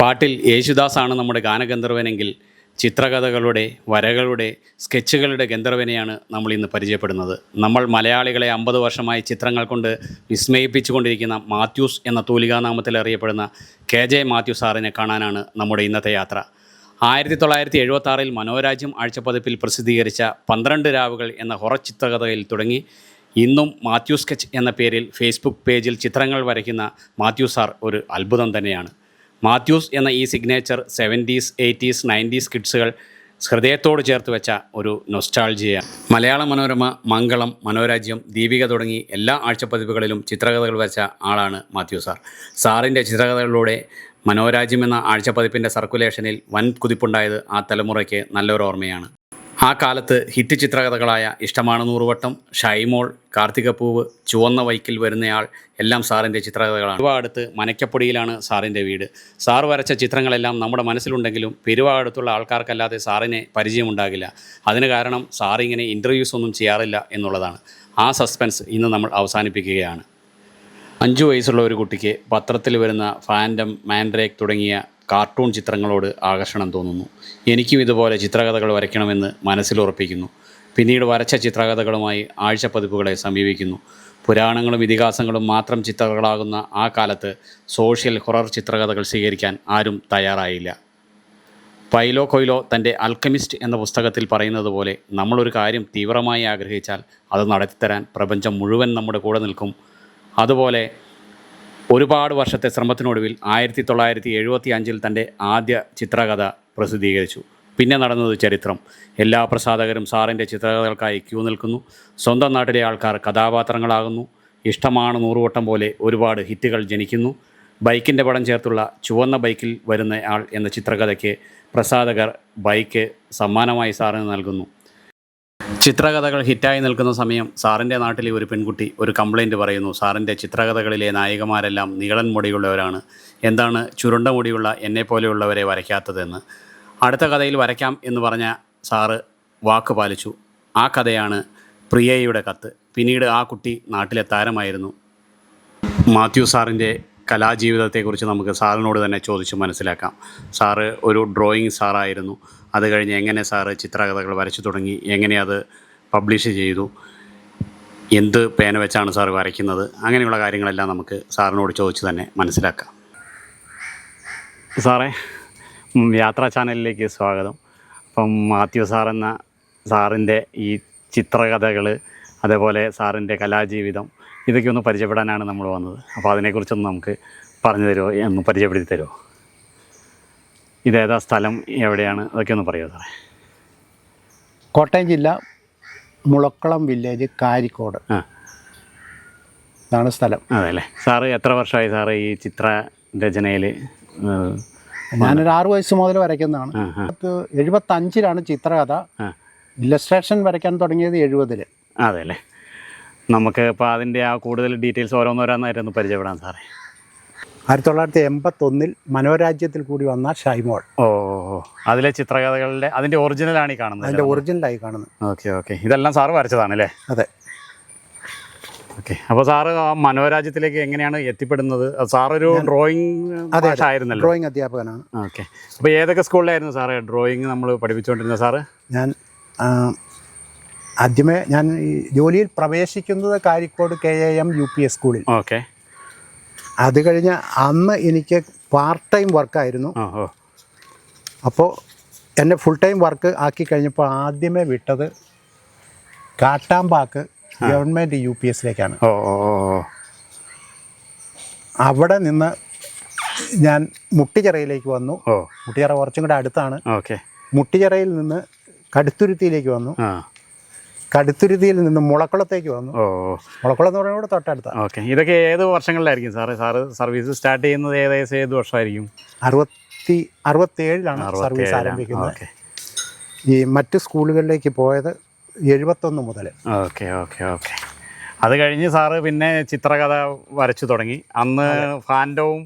പാട്ടിൽ യേശുദാസാണ് നമ്മുടെ ഗാനഗന്ധർവനെങ്കിൽ ചിത്രകഥകളുടെ, വരകളുടെ, സ്കെച്ചുകളുടെ ഗന്ധർവനെയാണ് നമ്മൾ ഇന്ന് പരിചയപ്പെടുന്നത്. നമ്മൾ മലയാളികളെ 50 വർഷമായി ചിത്രങ്ങൾ കൊണ്ട് വിസ്മയിപ്പിച്ചുകൊണ്ടിരിക്കുന്ന മാത്യൂസ് എന്ന തൂലികാനാമത്തിൽ അറിയപ്പെടുന്ന KJ മാത്യു സാറിനെ കാണാനാണ് നമ്മുടെ ഇന്നത്തെ യാത്ര. 1976 മനോരാജ്യം ആഴ്ചപ്പതിപ്പിൽ പ്രസിദ്ധീകരിച്ച 12 രാവുകൾ എന്ന ഹൊറർ ചിത്രകഥയിൽ തുടങ്ങി ഇന്നും മാത്യു സ്കെച്ച് എന്ന പേരിൽ ഫേസ്ബുക്ക് പേജിൽ ചിത്രങ്ങൾ വരയ്ക്കുന്ന മാത്യു സാർ ഒരു അത്ഭുതം തന്നെയാണ്. മാത്യൂസ് എന്ന ഈ സിഗ്നേച്ചർ 70s, 80s, 90s കിഡ്സുകൾ ഹൃദയത്തോട് ചേർത്ത് വെച്ച ഒരു നൊസ്റ്റാൾജിയാണ്. മലയാള മനോരമ, മംഗളം, മനോരാജ്യം, ദീപിക തുടങ്ങി എല്ലാ ആഴ്ചപ്പതിപ്പുകളിലും ചിത്രകഥകൾ വരച്ച ആളാണ് മാത്യു സാർ. സാറിൻ്റെ ചിത്രകഥകളിലൂടെ മനോരാജ്യം എന്ന ആഴ്ചപ്പതിപ്പിൻ്റെ സർക്കുലേഷനിൽ വൻ കുതിപ്പുണ്ടായത് ആ തലമുറയ്ക്ക് നല്ലൊരു ഓർമ്മയാണ്. ആ കാലത്ത് ഹിറ്റ് ചിത്രകഥകളായ ഇഷ്ടമാണ് നൂറുവട്ടം, ഷൈമോൾ, കാർത്തികപ്പൂവ്, ചുവന്ന വൈക്കിൽ വരുന്നയാൾ എല്ലാം സാറിൻ്റെ ചിത്രകഥകളാണ്. പെരുവാടുത്ത് മനക്കപ്പൊടിയിലാണ് സാറിൻ്റെ വീട്. സാർ വരച്ച ചിത്രങ്ങളെല്ലാം നമ്മുടെ മനസ്സിലുണ്ടെങ്കിലും പെരുവാടുത്തുള്ള ആൾക്കാർക്കല്ലാതെ സാറിനെ പരിചയമുണ്ടാകില്ല. അതിന് കാരണം സാറിങ്ങനെ ഇൻ്റർവ്യൂസ് ഒന്നും ചെയ്യാറില്ല എന്നുള്ളതാണ്. ആ സസ്പെൻസ് ഇന്ന് നമ്മൾ അവസാനിപ്പിക്കുകയാണ്. 5 വയസ്സുള്ള ഒരു കുട്ടിക്ക് പത്രത്തിൽ വരുന്ന ഫാൻറ്റം, മാൻഡ്രേക്ക് തുടങ്ങിയ കാർട്ടൂൺ ചിത്രങ്ങളോട് ആകർഷണം തോന്നുന്നു. എനിക്കും ഇതുപോലെ ചിത്രകഥകൾ വരയ്ക്കണമെന്ന് മനസ്സിലുറപ്പിക്കുന്നു. പിന്നീട് വരച്ച ചിത്രകഥകളുമായി ആഴ്ചപ്പതിപ്പുകളെ സമീപിക്കുന്നു. പുരാണങ്ങളും ഇതിഹാസങ്ങളും മാത്രം ചിത്രകളാകുന്ന ആ കാലത്ത് സോഷ്യൽ ഹൊറർ ചിത്രകഥകൾ സ്വീകരിക്കാൻ ആരും തയ്യാറായില്ല. പൈലോ കൊയ്ലോ തൻ്റെ ആൽക്കമിസ്റ്റ് എന്ന പുസ്തകത്തിൽ പറയുന്നത് പോലെ നമ്മളൊരു കാര്യം തീവ്രമായി ആഗ്രഹിച്ചാൽ അത് നടത്തിത്തരാൻ പ്രപഞ്ചം മുഴുവൻ നമ്മുടെ കൂടെ നിൽക്കും. അതുപോലെ ഒരുപാട് വർഷത്തെ ശ്രമത്തിനൊടുവിൽ 1975 തൻ്റെ ആദ്യ ചിത്രകഥ പ്രസിദ്ധീകരിച്ചു. പിന്നെ നടന്നത് ചരിത്രം. എല്ലാ പ്രസാധകരും സാറിൻ്റെ ചിത്രകഥകൾക്കായി ക്യൂ നിൽക്കുന്നു. സ്വന്തം നാട്ടിലെ ആൾക്കാർ കഥാപാത്രങ്ങളാകുന്നു. ഇഷ്ടമാണ് നൂറുവട്ടം പോലെ ഒരുപാട് ഹിറ്റുകൾ ജനിക്കുന്നു. ബൈക്കിൻ്റെ പടം ചേർത്തുള്ള ചുവന്ന ബൈക്കിൽ വരുന്ന ആൾ എന്ന ചിത്രകഥയ്ക്ക് പ്രസാധകർ ബൈക്ക് സമ്മാനമായി സാറിന് നൽകുന്നു. ചിത്രകഥകൾ ഹിറ്റായി നിൽക്കുന്ന സമയം സാറിൻ്റെ നാട്ടിലെ ഒരു പെൺകുട്ടി ഒരു കംപ്ലൈൻറ്റ് പറയുന്നു. സാറിൻ്റെ ചിത്രകഥകളിലെ നായികമാരെല്ലാം നീളൻ മുടിയുള്ളവരാണ്, എന്താണ് ചുരുണ്ട മുടിയുള്ള എന്നെപ്പോലെയുള്ളവരെ വരയ്ക്കാത്തതെന്ന്. അടുത്ത കഥയിൽ വരയ്ക്കാം എന്ന് പറഞ്ഞ സാറ് വാക്ക് പാലിച്ചു. ആ കഥയാണ് പ്രിയയുടെ കത്ത്. പിന്നീട് ആ കുട്ടി നാട്ടിലെ താരമായിരുന്നു. മാത്യു സാറിൻ്റെ കലാജീവിതത്തെക്കുറിച്ച് നമുക്ക് സാറിനോട് തന്നെ ചോദിച്ച് മനസ്സിലാക്കാം. സാറ് ഒരു ഡ്രോയിങ് സാറായിരുന്നു. അത് കഴിഞ്ഞ് എങ്ങനെ സാറ് ചിത്രകഥകൾ വരച്ചു തുടങ്ങി, എങ്ങനെ അത് പബ്ലിഷ് ചെയ്തു, എന്ത് പേന വെച്ചാണ് സാറ് വരയ്ക്കുന്നത്, അങ്ങനെയുള്ള കാര്യങ്ങളെല്ലാം നമുക്ക് സാറിനോട് ചോദിച്ച് തന്നെ മനസ്സിലാക്കാം. സാറേ, യാത്രാ ചാനലിലേക്ക് സ്വാഗതം. അപ്പം മാത്യു സാറെന്ന സാറിൻ്റെ ഈ ചിത്രകഥകൾ, അതേപോലെ സാറിൻ്റെ കലാജീവിതം, ഇതൊക്കെ ഒന്ന് പരിചയപ്പെടാനാണ് നമ്മൾ വന്നത്. അപ്പോൾ അതിനെക്കുറിച്ചൊന്ന് നമുക്ക് പറഞ്ഞു തരുമോ, ഒന്ന് പരിചയപ്പെടുത്തി തരുമോ? ഇതേതാ സ്ഥലം, എവിടെയാണ്, അതൊക്കെ ഒന്ന് പറയുമോ സാറേ? കോട്ടയം ജില്ല, മുളക്കുളം വില്ലേജ്, കാരിക്കോട് ഇതാണ് സ്ഥലം. അതെ അല്ലേ. സാറ് എത്ര വർഷമായി സാറ് ഈ ചിത്ര രചനയിൽ? ഞാനൊരു 6 വയസ്സ് മുതൽ വരയ്ക്കുന്നതാണ്. 75 ചിത്രകഥ, ഇല്ലസ്ട്രേഷൻ വരയ്ക്കാൻ തുടങ്ങിയത് 70. അതെ അല്ലേ. നമുക്ക് ഇപ്പോൾ അതിൻ്റെ ആ കൂടുതൽ ഡീറ്റെയിൽസ് ഓരോന്നോരോന്നായിട്ടൊന്ന് പരിചയപ്പെടാം സാറേ. 1981 മനോരാജ്യത്തിൽ കൂടി വന്ന ഷൈമോൾ. ഓ, അതിലെ ചിത്രകഥകളുടെ അതിൻ്റെ ഒറിജിനലാണ് ഈ കാണുന്നത്. അതിൻ്റെ ഒറിജിനലായി കാണുന്നത്. ഓക്കെ. ഇതെല്ലാം സാറ് വരച്ചതാണല്ലേ? അതെ. ഓക്കെ. അപ്പോൾ സാറ് ആ മനോരാജ്യത്തിലേക്ക് എങ്ങനെയാണ് എത്തിപ്പെടുന്നത്? സാറൊരു ഡ്രോയിങ് ആയിരുന്നല്ലോ? ഡ്രോയിങ് അധ്യാപകനാണ്. ഓക്കെ. അപ്പോൾ ഏതൊക്കെ സ്കൂളിലായിരുന്നു സാറ് ഡ്രോയിങ് നമ്മൾ പഠിപ്പിച്ചുകൊണ്ടിരുന്നത് സാറ്? ആദ്യമേ ഞാൻ ഈ ജോലിയിൽ പ്രവേശിക്കുന്നത് കാരിക്കോട് KAM UP സ്കൂളിൽ. ഓക്കെ. അത് കഴിഞ്ഞ് അന്ന് എനിക്ക് പാർട്ട് ടൈം വർക്കായിരുന്നു. അപ്പോൾ എന്നെ ഫുൾ ടൈം വർക്ക് ആക്കി കഴിഞ്ഞപ്പോൾ ആദ്യമേ വിട്ടത് കാട്ടാമ്പാക്ക് ഗവൺമെൻറ് UPSലേക്കാണ്. അവിടെ നിന്ന് ഞാൻ മുട്ടിച്ചിറയിലേക്ക് വന്നു. മുട്ടിച്ചിറ കുറച്ചും കൂടെ അടുത്താണ്. മുട്ടിച്ചിറയിൽ നിന്ന് കടുത്തുരുത്തിയിലേക്ക് വന്നു. കടുത്തുരുത്തിയിൽ നിന്ന് മുളക്കുളത്തേക്ക് വന്നു. മുളക്കുളം എന്ന് പറയുന്നത് തൊട്ടടുത്താണ്. ഓക്കെ. ഇതൊക്കെ ഏത് വർഷങ്ങളിലായിരിക്കും സാറ് സർവീസ് സ്റ്റാർട്ട് ചെയ്യുന്നത്? ഏകദേശം ഏത് വർഷമായിരിക്കും? 67 സർവീസ് ആരംഭിക്കുന്നത്. ഈ മറ്റ് സ്കൂളുകളിലേക്ക് പോയത് 71 മുതൽ. ഓക്കെ. അത് കഴിഞ്ഞ് സാറ് പിന്നെ ചിത്രകഥ വരച്ചു തുടങ്ങി. അന്ന് ഫാൻറ്റവും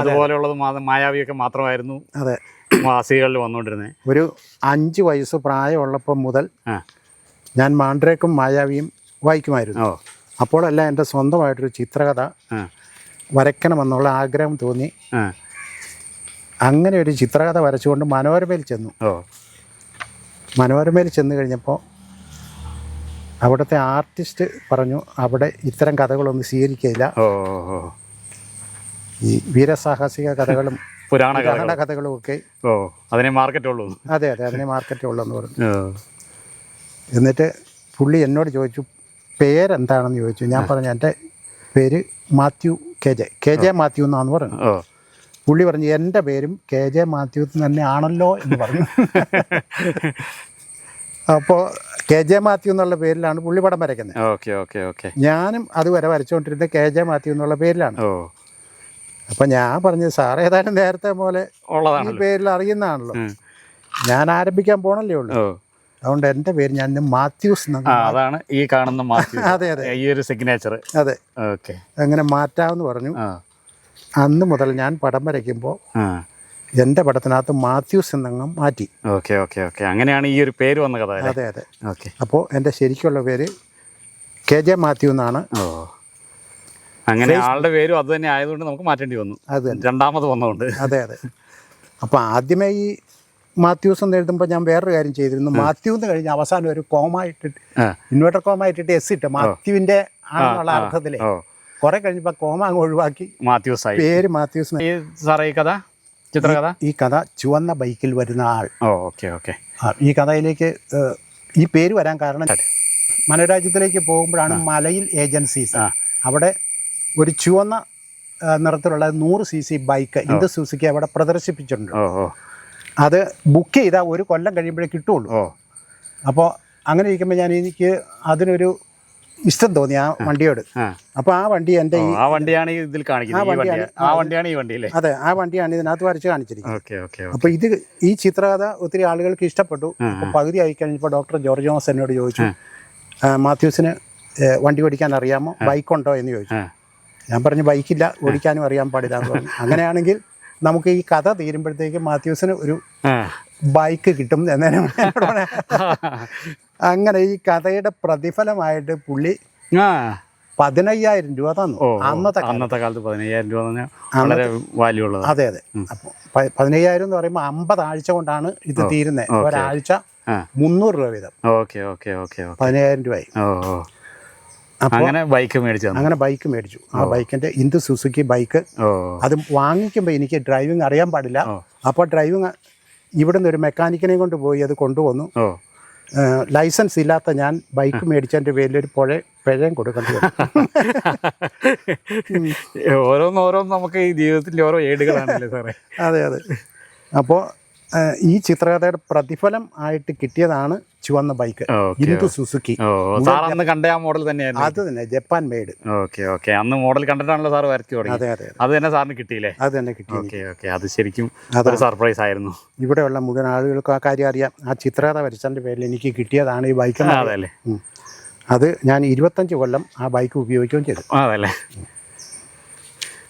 അതുപോലെയുള്ളത് മായാവിയൊക്കെ മാത്രമായിരുന്നു അതെ മാസികകളിൽ വന്നുകൊണ്ടിരുന്നത്. ഒരു 5 വയസ്സ് പ്രായമുള്ളപ്പം മുതൽ ഞാൻ മാൻഡ്രേക്കും മായാവിയും വായിക്കുമായിരുന്നു. അപ്പോഴെല്ലാം എൻ്റെ സ്വന്തമായിട്ടൊരു ചിത്രകഥ വരയ്ക്കണമെന്നുള്ള ആഗ്രഹം തോന്നി. അങ്ങനെ ഒരു ചിത്രകഥ വരച്ചുകൊണ്ട് മനോരമയിൽ ചെന്നു. മനോരമയിൽ ചെന്ന് കഴിഞ്ഞപ്പോൾ അവിടുത്തെ ആർട്ടിസ്റ്റ് പറഞ്ഞു അവിടെ ഇത്തരം കഥകളൊന്നും സ്വീകരിക്കില്ല, ഈ വീരസാഹസിക കഥകളും പുരാണ കഥകളും ഒക്കെ അതിനെ മാർക്കറ്റുള്ളൂ. അതെ അതിനെ മാർക്കറ്റുള്ളൂ എന്ന് പറഞ്ഞു. എന്നിട്ട് പുള്ളി എന്നോട് ചോദിച്ചു പേരെന്താണെന്ന് ചോദിച്ചു. ഞാൻ പറഞ്ഞു എൻ്റെ പേര് മാത്യു കെ ജെ മാത്യു എന്നാന്ന് പറഞ്ഞു. പുള്ളി പറഞ്ഞു എൻ്റെ പേരും കെ ജെ മാത്യു തന്നെ ആണല്ലോ എന്ന് പറഞ്ഞു. അപ്പോൾ കെ ജെ മാത്യു എന്നുള്ള പേരിലാണ് പുള്ളി പടം വരയ്ക്കുന്നത്. ഞാനും അതുവരെ വരച്ചുകൊണ്ടിരുന്നത് കെ ജെ മാത്യു എന്നുള്ള പേരിലാണ്. അപ്പം ഞാൻ പറഞ്ഞു സാർ ഏതായാലും നേരത്തെ പോലെ ഈ പേരിൽ അറിയുന്നതാണല്ലോ, ഞാൻ ആരംഭിക്കാൻ പോകണല്ലേ ഉള്ളൂ, അതുകൊണ്ട് എൻ്റെ പേര് ഞാൻ മാത്യൂസ് അതാണ് ഈ കാണുന്ന അതെ ഈ ഒരു സിഗ്നേച്ചർ. അതെ അങ്ങനെ മാറ്റാമെന്ന് പറഞ്ഞു. അന്ന് മുതൽ ഞാൻ പടം വരയ്ക്കുമ്പോൾ എൻ്റെ പടത്തിനകത്ത് മാത്യൂസ് എന്നങ്ങ് മാറ്റി. അങ്ങനെയാണ് ഈ ഒരു പേര് വന്ന കഥ. അതെ അപ്പോൾ എൻ്റെ ശരിക്കുള്ള പേര് കെ ജെ മാത്യു എന്നാണ്. അങ്ങനെ ആളുടെ പേരും അത് തന്നെ ആയതുകൊണ്ട് നമുക്ക് മാറ്റേണ്ടി വന്നു, അത് രണ്ടാമത് വന്നതുകൊണ്ട്. അതെ അപ്പോൾ ആദ്യമേ ഈ മാത്യൂസ് എന്ന് എഴുതുമ്പോൾ ഞാൻ വേറൊരു കാര്യം ചെയ്തിരുന്നു. മാത്യു എന്ന് കഴിഞ്ഞ് അവസാനം ഒരു കോമ ഇട്ടിട്ട് ഇൻവേർട്ടർ കോമ ഇട്ടിട്ട് എസ് ഇട്ട് മാത്യുവിൻ്റെ ആണെന്നുള്ള അർത്ഥത്തിലെ കുറെ കഴിഞ്ഞപ്പോൾ കോമ അങ്ങ് ഒഴിവാക്കി മാത്യൂസ് പേര് മാത്യൂസ്. സാറേ ഈ കഥ ചിത്രകഥ ഈ കഥ ചുവന്ന ബൈക്കിൽ വരുന്ന ആൾ. ഈ കഥയിലേക്ക് ഈ പേര് വരാൻ കാരണം മനോരാജ്യത്തിലേക്ക് പോകുമ്പോഴാണ് മലയിൽ ഏജൻസീസ്, അവിടെ ഒരു ചുവന്ന നിറത്തിലുള്ള 100 cc ബൈക്ക് ഇന്ദു സുസുക്കി അവിടെ പ്രദർശിപ്പിച്ചിട്ടുണ്ട്. അത് ബുക്ക് ചെയ്താൽ ഒരു കൊല്ലം കഴിയുമ്പോഴേ കിട്ടുള്ളൂ. അപ്പോൾ അങ്ങനെ ഇരിക്കുമ്പോൾ എനിക്ക് അതിനൊരു ഇഷ്ടം തോന്നി ആ വണ്ടിയോട്. അപ്പോൾ ആ വണ്ടി എൻ്റെ വണ്ടിയാണ് ഇതിൽ കാണിക്കുന്നത്. അതെ ആ വണ്ടിയാണ് ഇതിനകത്ത് വരച്ച് കാണിച്ചിരിക്കുന്നത്. അപ്പോൾ ഈ ചിത്രകഥ ഒത്തിരി ആളുകൾക്ക് ഇഷ്ടപ്പെട്ടു. അപ്പോൾ പകുതി ആയി കഴിഞ്ഞപ്പോൾ ഡോക്ടർ ജോർജ് ജോസ് എന്നോട് ചോദിച്ചു മാത്യൂസിന് വണ്ടി ഓടിക്കാൻ അറിയാമോ, ബൈക്കുണ്ടോ എന്ന് ചോദിച്ചു. ഞാൻ പറഞ്ഞു ബൈക്കില്ല, ഓടിക്കാനും അറിയാൻ പാടില്ല എന്ന് പറഞ്ഞു. അങ്ങനെയാണെങ്കിൽ നമുക്ക് ഈ കഥ തീരുമ്പോഴത്തേക്ക് മാത്യൂസിന് ഒരു ബൈക്ക് കിട്ടും എന്നതിന് അങ്ങനെ ഈ കഥയുടെ പ്രതിഫലമായിട്ട് പുള്ളി 15,000 രൂപ തന്നു. അന്നത്തെ കാലത്ത് 15,000 രൂപ വളരെ വാല്യൂ ഉള്ളത്. അതെ അപ്പോൾ 15,000 എന്ന് പറയുമ്പോൾ 50 ആഴ്ച കൊണ്ടാണ് ഇത് തീരുന്നത്. ഒരാഴ്ച 300 രൂപ വീതം. 15,000 രൂപയായി. അങ്ങനെ ബൈക്ക് മേടിച്ചു. ആ ബൈക്കിന്റെ ഇന്ദു സുസുക്കി ബൈക്ക്. അത് വാങ്ങിക്കുമ്പോൾ എനിക്ക് ഡ്രൈവിംഗ് അറിയാൻ പാടില്ല. അപ്പോൾ ഡ്രൈവിംഗ് ഇവിടുന്ന് ഒരു മെക്കാനിക്കിനെ കൊണ്ട് പോയി അത് കൊണ്ടുവന്നു. ലൈസൻസ് ഇല്ലാത്ത ഞാൻ ബൈക്ക് മേടിച്ചതിൻ്റെ പേരിൽ ഒരു പിഴയും കൊടുക്കേണ്ടി വരും. ഓരോന്നും നമുക്ക് ഈ ജീവിതത്തിൽ ഓരോ ഏടുകളാണല്ലേ സാറേ. അതെ അപ്പോൾ ഈ ചിത്രകഥയുടെ പ്രതിഫലം ആയിട്ട് കിട്ടിയതാണ് ചുവന്ന ബൈക്ക് ഇന്ദു സുസുക്കി. കണ്ട ആ മോഡൽ തന്നെയായിരുന്നു. അത് തന്നെ ജപ്പാൻ മെയ്ഡ്. അന്ന് മോഡൽ കണ്ടിട്ടാണല്ലോ സാർ വരച്ചു തുടങ്ങി. അതെ അത് തന്നെ സാറിന് കിട്ടിയില്ലേ? അത് തന്നെ കിട്ടി. അത് ശരിക്കും സർപ്രൈസ് ആയിരുന്നു. ഇവിടെയുള്ള മുഴുവൻ ആളുകൾക്ക് ആ കാര്യം അറിയാം. ആ ചിത്രകഥ വരച്ചതിന്റെ പേരിൽ എനിക്ക് കിട്ടിയതാണ് ഈ ബൈക്ക്. അതല്ലേ, അത് ഞാൻ 25 കൊല്ലം ആ ബൈക്ക് ഉപയോഗിക്കുകയും ചെയ്തു. അതല്ലേ.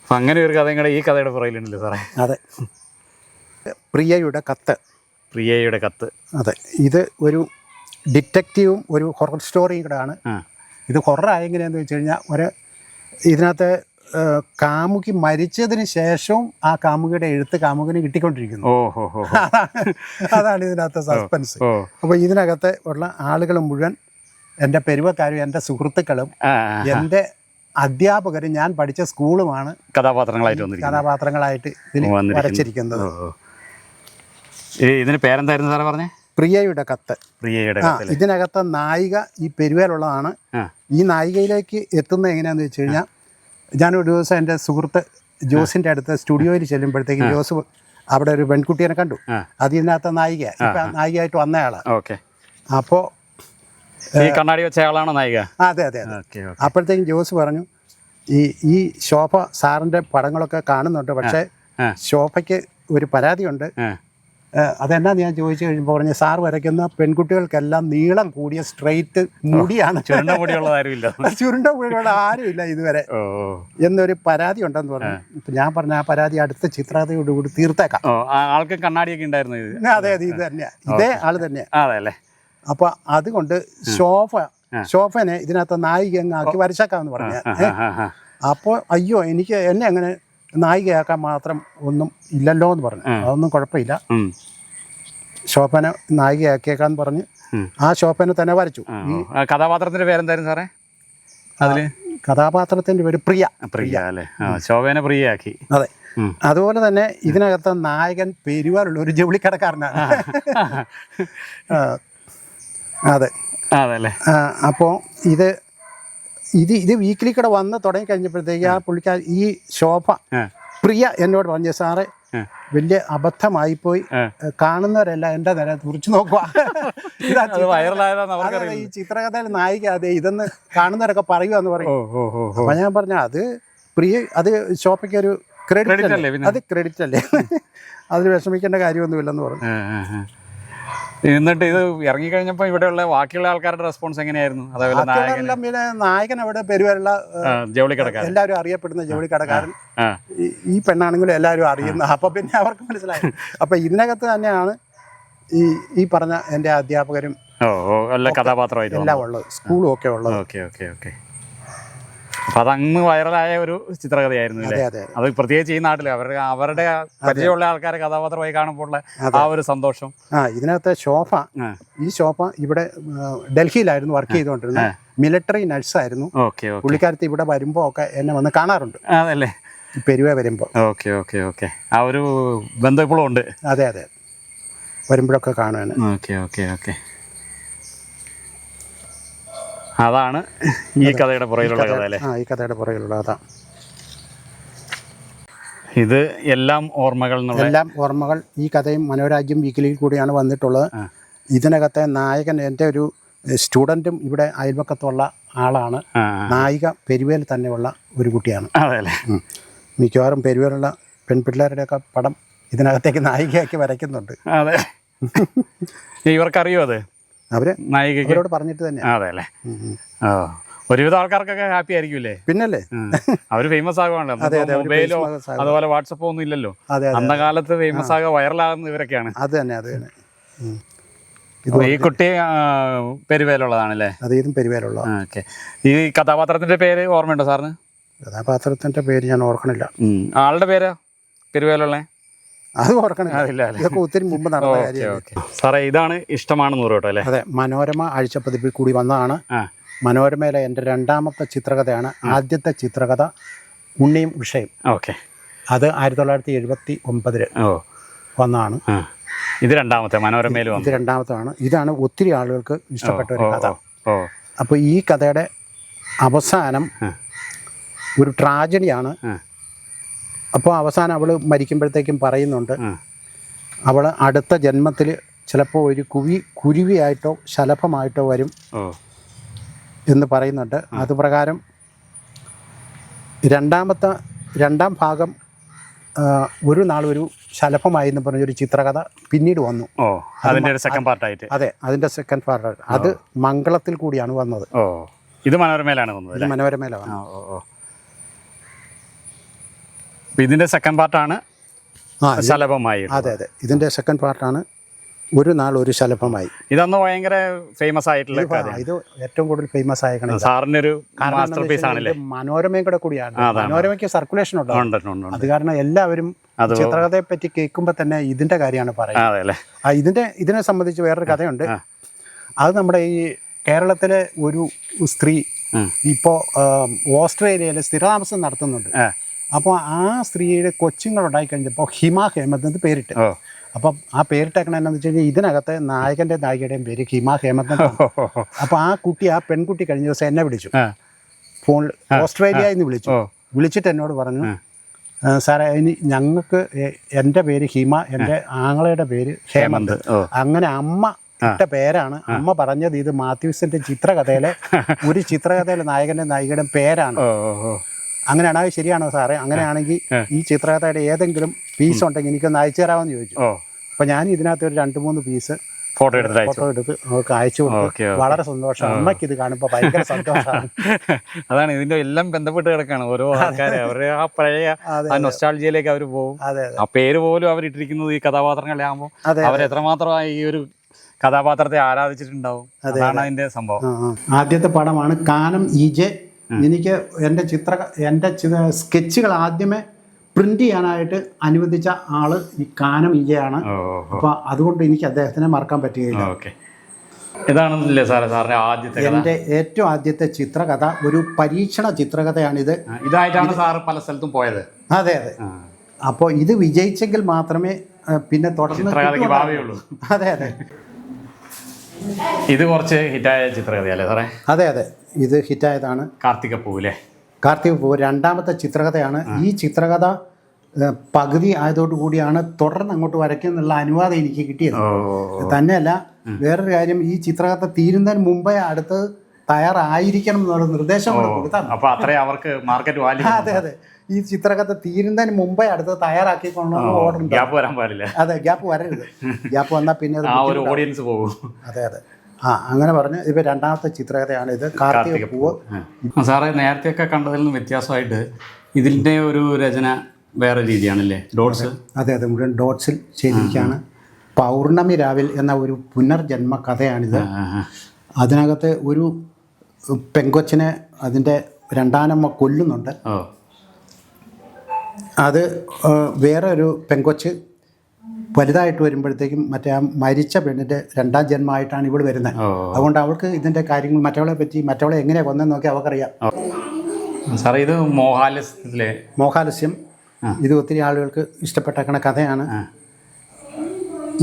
അപ്പം അങ്ങനെ ഒരു കഥയും കൂടെ ഈ കഥയുടെ പുറകിലുണ്ടല്ലോ സാറേ. അതെ, പ്രിയയുടെ കത്ത്. അതെ, ഇത് ഒരു ഡിറ്റക്റ്റീവും ഒരു ഹൊറർ സ്റ്റോറിയും കൂടെയാണ്. ഇത് ഹൊറർ ആയെങ്ങനെയാന്ന് വെച്ച് കഴിഞ്ഞാൽ ഇതിനകത്ത് കാമുകി മരിച്ചതിന് ശേഷവും ആ കാമുകിയുടെ എഴുത്ത് കാമുകിന് കിട്ടിക്കൊണ്ടിരിക്കുന്നു. അതാണ് ഇതിനകത്ത് സസ്പെൻസ്. അപ്പോൾ ഇതിനകത്ത് ഉള്ള ആളുകൾ മുഴുവൻ എൻ്റെ പെരുവക്കാരും എൻ്റെ സുഹൃത്തുക്കളും എൻ്റെ അധ്യാപകരും ഞാൻ പഠിച്ച സ്കൂളുമാണ് കഥാപാത്രങ്ങളായിട്ട് ഇതിൽ വരച്ചിരിക്കുന്നത്. ഇതിന് പേരെന്തായിരുന്നു സാറേ പറഞ്ഞേ? പ്രിയയുടെ കത്ത്. ഇതിനകത്ത് നായിക ഈ പെരുവേലുള്ളതാണ്. ഈ നായികയിലേക്ക് എത്തുന്നത് എങ്ങനെയാണെന്ന് വെച്ച് കഴിഞ്ഞാൽ, ഞാനൊരു ദിവസം എൻ്റെ സുഹൃത്ത് ജോസിൻ്റെ അടുത്ത് സ്റ്റുഡിയോയിൽ ചെല്ലുമ്പോഴത്തേക്ക് ജോസ് അവിടെ ഒരു പെൺകുട്ടിയെ കണ്ടു. അത് ഇതിനകത്ത് നായികയായിട്ട് വന്നയാളാണ്. അപ്പോൾ കണ്ണാടി വെച്ച ആളാണോ നായിക? അതെ. അപ്പോഴത്തേക്കും ജോസ് പറഞ്ഞു ഈ ശോഭ സാറിൻ്റെ പടങ്ങളൊക്കെ കാണുന്നുണ്ട്, പക്ഷേ ശോഭയ്ക്ക് ഒരു പരാതിയുണ്ട്. അതെന്നാന്ന് ഞാൻ ചോദിച്ചു കഴിയുമ്പോൾ പറഞ്ഞു സാർ വരയ്ക്കുന്ന പെൺകുട്ടികൾക്കെല്ലാം നീളം കൂടിയ സ്ട്രെയിറ്റ് മുടിയാണ്, ചുരുണ്ട മുടിയുള്ള ആരുമില്ല ഇതുവരെ എന്നൊരു പരാതി ഉണ്ടെന്ന് പറഞ്ഞു. ഇപ്പം ഞാൻ പറഞ്ഞ ആ പരാതി അടുത്ത ചിത്രകഥയോടുകൂടി തീർത്തേക്കാം. ആൾക്ക് കണ്ണാടിയൊക്കെ ഉണ്ടായിരുന്നു. അതെ, ഇത് തന്നെയാണ്, ഇതേ ആള് തന്നെയാണ്. അപ്പൊ അതുകൊണ്ട് ശോഭനെ ഇതിനകത്ത് നായിക ആക്കി വരച്ചേക്കാമെന്ന് പറഞ്ഞ. അപ്പോൾ അയ്യോ എന്നെ അങ്ങനെ നായികയാക്കാൻ മാത്രം ഒന്നും ഇല്ലല്ലോ എന്ന് പറഞ്ഞു. അതൊന്നും കുഴപ്പമില്ല, ശോഭന നായികയാക്കിയേക്കാന്ന് പറഞ്ഞ് ആ ശോഭന തന്നെ വരച്ചു. ഈ കഥാപാത്രത്തിന്റെ പേരെന്തായിരുന്നു സാറേ? അതില് കഥാപാത്രത്തിന്റെ പേര് പ്രിയ. പ്രിയ അല്ലേ? ശോഭനെ പ്രിയയാക്കി. അതെ. അതുപോലെ തന്നെ ഇതിനകത്ത് നായകൻ പെരുവാലുള്ള ഒരു ജൗളിക്കടക്കാരനാണ്. അതെ അതല്ലേ. അപ്പോൾ ഇത് വീക്കിലി കൂടെ വന്ന് തുടങ്ങി കഴിഞ്ഞപ്പോഴത്തേക്ക് ആ പുള്ളിക്കാർ ഈ ശോഭ പ്രിയ എന്നോട് പറഞ്ഞു, സാറേ വലിയ അബദ്ധമായിപ്പോയി, കാണുന്നവരെല്ലാം എൻ്റെ നേരെ തുറിച്ചു നോക്കുക, ഈ ചിത്രകഥയിൽ നായിക അതെ ഇതെന്ന് കാണുന്നവരൊക്കെ പറയുക പറയും. അപ്പൊ ഞാൻ പറഞ്ഞു അത് പ്രിയ, അത് ശോഭയ്ക്ക് ഒരു ക്രെഡിറ്റ് അല്ലേ, അത് ക്രെഡിറ്റ് അല്ലേ, അതിൽ വിഷമിക്കേണ്ട കാര്യമൊന്നുമില്ലെന്ന് പറഞ്ഞു. എന്നിട്ട് ഇത് ഇറങ്ങിക്കഴിഞ്ഞപ്പോൾ ഇവിടെയുള്ള ബാക്കിയുള്ള ആൾക്കാരുടെ റെസ്പോൺസ് എങ്ങനെയായിരുന്നു? അതേപോലെ പിന്നെ നായകൻ അവിടെ പെരുവരുള്ള ജൗളിക്കടക്കാരൻ, എല്ലാവരും അറിയപ്പെടുന്ന ജൗളിക്കടക്കാരൻ, ഈ പെണ്ണാണെങ്കിലും എല്ലാവരും അറിയുന്ന. അപ്പൊ പിന്നെ അവർക്ക് മനസ്സിലായി. അപ്പൊ ഇതിനകത്ത് തന്നെയാണ് ഈ പറഞ്ഞ എൻ്റെ അധ്യാപകരും കഥാപാത്രമായിട്ട് എല്ലാം ഉള്ളത്, സ്കൂളും ഒക്കെ ഉള്ളത്. Okay okay okay. അപ്പൊ അതങ്ങ് വൈറലായ ഒരു ചിത്രകഥയായിരുന്നു അല്ലേ? അത് പ്രത്യേകിച്ച് ഈ നാട്ടില് അവരുടെ പരിചയമുള്ള ആൾക്കാരെ കഥാപാത്രമായി കാണുമ്പോൾ ആ ഒരു സന്തോഷം. ഇതിനകത്ത് ഈ ശോഭ ഇവിടെ ഡൽഹിയിലായിരുന്നു വർക്ക് ചെയ്തുകൊണ്ടിരുന്നത്, മിലിറ്ററി നഴ്സായിരുന്നു. പുള്ളിക്കാരത്ത് ഇവിടെ വരുമ്പോ ഒക്കെ എന്നെ വന്ന് കാണാറുണ്ട്. അതല്ലേ, പെരുവ വരുമ്പോ. Okay okay okay. ആ ഒരു ബന്ധം ഇപ്പോഴും ഉണ്ട്. അതെ അതെ, വരുമ്പോഴൊക്കെ കാണുവാണ്. Okay okay okay. അതാണ് ഈ കഥയുടെ പുറകിലുള്ള കഥ അല്ലേ? ഈ കഥയുടെ പുറകിലുള്ള കഥ. ഇത് എല്ലാം ഓർമ്മകൾ. ഈ കഥയും മനോരാജ്യം വീക്കിലിയിൽ കൂടിയാണ് വന്നിട്ടുള്ളത്. ഇതിനകത്തെ നായകൻ എൻ്റെ ഒരു സ്റ്റുഡൻറ്റും ഇവിടെ അയൽവക്കത്തുള്ള ആളാണ്. നായിക പെരുവേൽ തന്നെയുള്ള ഒരു കുട്ടിയാണ്. മിക്കവാറും പെരുവേലുള്ള പെൺപിള്ളേരുടെയൊക്കെ പടം ഇതിനകത്തേക്ക് നായികയാക്കി വരയ്ക്കുന്നുണ്ട്. അതെ, ഇവർക്കറിയോ അത്? അവരോട് പറഞ്ഞിട്ട് തന്നെ. അതെ അല്ലേ. ഒരുവിധ ആൾക്കാർക്കൊക്കെ ഹാപ്പി ആയിരിക്കൂലേ? പിന്നല്ലേ, അവര് ഫേമസ് ആകുവാണല്ലോ. മൊബൈലോ അതുപോലെ വാട്സപ്പോ ഒന്നും ഇല്ലല്ലോ. അന്ന കാലത്ത് ഫേമസ് ആകുക, വൈറലാകുന്ന ഇവരൊക്കെയാണ്. അത് തന്നെ അത് തന്നെ. ഈ കുട്ടി പെരുവേലുള്ളതാണല്ലേ? അതെ, ഇതും പെരുവേലുള്ള. ഓക്കെ. ഈ കഥാപാത്രത്തിന്റെ പേര് ഓർമ്മയുണ്ടോ സാറിന്? കഥാപാത്രത്തിന്റെ പേര് ഞാൻ ഓർക്കണില്ല. ആളുടെ പേരാ പെരുവേലുള്ള? അത് ഓർക്കണില്ല, ഇതൊക്കെ ഒത്തിരി മുമ്പ് നടന്ന കാര്യമാണ്. സാറേ, ഇതാണ് ഇഷ്ടമാണ് 100 കേട്ടോ അല്ലേ? അതെ, മനോരമ ആഴ്ചപ്പതിപ്പിൽ കൂടി വന്നതാണ്. മനോരമയിലെ എൻ്റെ രണ്ടാമത്തെ ചിത്രകഥയാണ്. ആദ്യത്തെ ചിത്രകഥ ഉണ്ണിയും ഉഷയും. ഓക്കെ. അത് 1979 വന്നതാണ്. ഇത് രണ്ടാമത്തെ മനോരമയിൽ. ഇത് രണ്ടാമത്താണ്. ഇതാണ് ഒത്തിരി ആളുകൾക്ക് ഇഷ്ടപ്പെട്ട ഒരു കഥ. അപ്പോൾ ഈ കഥയുടെ അവസാനം ഒരു ട്രാജഡിയാണ്. അപ്പോൾ അവസാനം അവൾ മരിക്കുമ്പോഴത്തേക്കും പറയുന്നുണ്ട്, അവൾ അടുത്ത ജന്മത്തിൽ ചിലപ്പോൾ ഒരു കുരുവിയായിട്ടോ ശലഭമായിട്ടോ വരും എന്ന് പറയുന്നുണ്ട്. അതുപ്രകാരം രണ്ടാം ഭാഗം ഒരു നാളൊരു ശലഭമായി എന്ന് പറഞ്ഞൊരു ചിത്രകഥ പിന്നീട് വന്നു. അതിൻ്റെ സെക്കൻഡ് പാർട്ടായിട്ട്. അതെ, അതിൻ്റെ സെക്കൻഡ് പാർട്ടായിട്ട്. അത് മംഗളത്തിൽ കൂടിയാണ് വന്നത്. ഇത് മനോരമയിലാണ് വന്നത്. ഇത് മനോരമയിലാണ്. ഇതിന്റെ സെക്കൻഡ് പാർട്ടാണ് ശലഭമായി. അതെ അതെ, ഇതിന്റെ സെക്കൻഡ് പാർട്ടാണ് ഒരു നാൾ ഒരു ശലഭമായി. ഇതൊന്ന് ഭയങ്കര ഫേമസ് ആയിട്ടുള്ള ഇത് ഏറ്റവും കൂടുതൽ ഫേമസ് ആയ സാറിന്റെ ഒരു മാസ്റ്റർ പീസ് ആണല്ലേ? മനോരമയും കൂടിയാണ്. മനോരമയ്ക്ക് സർക്കുലേഷൻ ഉണ്ട്. അത് കാരണം എല്ലാവരും ചിത്രകഥയെ പറ്റി കേൾക്കുമ്പോൾ തന്നെ ഇതിന്റെ കാര്യമാണ് പറയുന്നത്. ഇതിനെ സംബന്ധിച്ച് വേറൊരു കഥയുണ്ട്. അത് നമ്മുടെ ഈ കേരളത്തിലെ ഒരു സ്ത്രീ ഇപ്പോൾ ഓസ്ട്രേലിയയിൽ സ്ഥിരതാമസം നടത്തുന്നുണ്ട്. അപ്പോൾ ആ സ്ത്രീയുടെ കൊച്ചുങ്ങളുണ്ടായി കഴിഞ്ഞപ്പോൾ ഹിമ ഹേമന്ത് എന്ന് പേരിട്ട്. അപ്പം ആ പേരിട്ടേക്കണ എന്താണെന്ന് വെച്ച് കഴിഞ്ഞാൽ ഇതിനകത്ത് നായകൻ്റെയും പേര് ഹിമ ഹേമന്ത്. അപ്പോൾ ആ പെൺകുട്ടി കഴിഞ്ഞ ദിവസം എന്നെ വിളിച്ചു ഫോണിൽ, ഓസ്ട്രേലിയയിൽ നിന്ന് വിളിച്ചിട്ട് എന്നോട് പറഞ്ഞു, സാറേ ഇനി ഞങ്ങൾക്ക് എൻ്റെ പേര് ഹിമ, എൻ്റെ ആങ്ങളയുടെ പേര് ഹേമന്ത്. അങ്ങനെ അമ്മ ഇട്ട പേരാണ്. അമ്മ പറഞ്ഞത് ഇത് മാത്യൂസിൻ്റെ ചിത്രകഥയിലെ ഒരു ചിത്രകഥയിലെ നായികയുടെയും പേരാണ്. അങ്ങനെയാണ്. അത് ശരിയാണോ സാറേ? അങ്ങനെയാണെങ്കിൽ ഈ ചിത്രകഥയുടെ ഏതെങ്കിലും പീസ് ഉണ്ടെങ്കിൽ എനിക്കൊന്ന് അയച്ചു തരാമെന്ന് ചോദിച്ചു. അപ്പോൾ ഞാൻ ഇതിനകത്ത് ഒരു 2-3 പീസ് ഫോട്ടോ എടുത്ത് അവർക്ക് അയച്ചു കൊടുത്തു. വളരെ സന്തോഷം. അമ്മയ്ക്ക് ഇത് കാണുമ്പോൾ ഭയങ്കര സന്തോഷമാണ്. അതാണ് ഇതിന്റെ എല്ലാം ബന്ധപ്പെട്ട് കിടക്കാണ്. ഓരോ ആൾക്കാരെ അവരുടെ ആ പഴയ നൊസ്റ്റാൾജിയയിലേക്ക് അവർ പോകും. ആ പേര് പോലും അവരിട്ടിരിക്കുന്നത് ഈ കഥാപാത്രങ്ങളെ ആകുമ്പോൾ അവരെത്രമാത്രമായി ഈ ഒരു കഥാപാത്രത്തെ ആരാധിച്ചിട്ടുണ്ടാവും. അതാണ് അതിന്റെ സംഭവം. ആദ്യത്തെ പടമാണ് കാനം EJ. എനിക്ക് എൻ്റെ സ്കെച്ചുകൾ ആദ്യമേ പ്രിന്റ് ചെയ്യാനായിട്ട് അനുവദിച്ച ആള് ഈ കാനം ഇജയാണ്. അപ്പോൾ അതുകൊണ്ട് എനിക്ക് അദ്ദേഹത്തിനെ മറക്കാൻ പറ്റുകയില്ല. ഓക്കെ, ഇതാണെന്നില്ലേ സാറിൻ്റെ ആദ്യത്തെ എൻ്റെ ഏറ്റവും ആദ്യത്തെ ചിത്രകഥ ഒരു പരീക്ഷണ ചിത്രകഥയാണിത്. ഇതായിട്ടാണ് സാറ് പല സ്ഥലത്തും പോയത്? അതെ അതെ. അപ്പോൾ ഇത് വിജയിച്ചെങ്കിൽ മാത്രമേ പിന്നെ തുടർന്ന് ഭാവിയുള്ളൂ. അതെ അതെ. ഇത് കുറച്ച് ഹിറ്റായ ചിത്രകഥയല്ലേ സാറേ? അതെ അതെ, ഇത് ഹിറ്റായതാണ്. കാർത്തികപ്പൂവില്ലേ? കാർത്തികപ്പൂവ് രണ്ടാമത്തെ ചിത്രകഥയാണ്. ഈ ചിത്രകഥ പകുതി ആയതോടു കൂടിയാണ് തുടർന്ന് അങ്ങോട്ട് വരയ്ക്കുന്നുള്ള അനുവാദം എനിക്ക് കിട്ടിയത്. തന്നെയല്ല, വേറൊരു കാര്യം, ഈ ചിത്രകഥ തീരുന്നതിന് മുമ്പേ അടുത്ത് തയ്യാറായിരിക്കണം എന്നുള്ള നിർദ്ദേശം കൊടുത്താണ്. അപ്പോൾ അത്രയും അവർക്ക് മാർക്കറ്റ് വാല്യൂ. അതെ അതെ, ഈ ചിത്രകഥ തീരുന്നതിന് മുമ്പേ അടുത്ത് തയ്യാറാക്കിക്കൊണ്ടെന്ന് ഓർഡർ. ഗ്യാപ്പ് വരാൻ പാടില്ല. അതെ, ഗ്യാപ്പ് വരരുത്. ഗ്യാപ്പ് വന്നാൽ പിന്നെ ഒരു ഓഡിയൻസ് പോകും. അതെ അതെ. അങ്ങനെ പറഞ്ഞ് ഇപ്പം രണ്ടാമത്തെ ചിത്രകഥയാണ് ഇത്, കാർത്തികപ്പൂവ്. സാറേ, നേരത്തെയൊക്കെ കണ്ടതിൽ നിന്ന് വ്യത്യാസമായിട്ട് ഇതിൻ്റെ ഒരു രചന വേറെ രീതിയാണല്ലേ? ഡോട്ട്സ്? അതെ അതെ, മുഴുവൻ ഡോട്ട്സിൽ ചെയ്തിരിക്കുകയാണ്. പൗർണമി രാവിൽ എന്ന ഒരു പുനർജന്മ കഥയാണിത്. അതിനകത്ത് ഒരു പെങ്കൊച്ചിനെ അതിൻ്റെ രണ്ടാനമ്മ കൊല്ലുന്നുണ്ട്. അത് വേറെ ഒരു പെങ്കൊച്ച് വലുതായിട്ട് വരുമ്പോഴത്തേക്കും മറ്റേ ആ മരിച്ച പെണ്ണിൻ്റെ രണ്ടാം ജന്മമായിട്ടാണ് ഇവൾ വരുന്നത്. അതുകൊണ്ട് അവൾക്ക് ഇതിൻ്റെ കാര്യങ്ങൾ മറ്റവളെ പറ്റി, മറ്റവളെ എങ്ങനെയാണ് കൊന്നെന്ന് നോക്കി അവൾക്കറിയാം. സാറേ, ഇത് മോഹാലസ്യം. ഇത് ഒത്തിരി ആളുകൾക്ക് ഇഷ്ടപ്പെട്ടേക്കണ കഥയാണ്.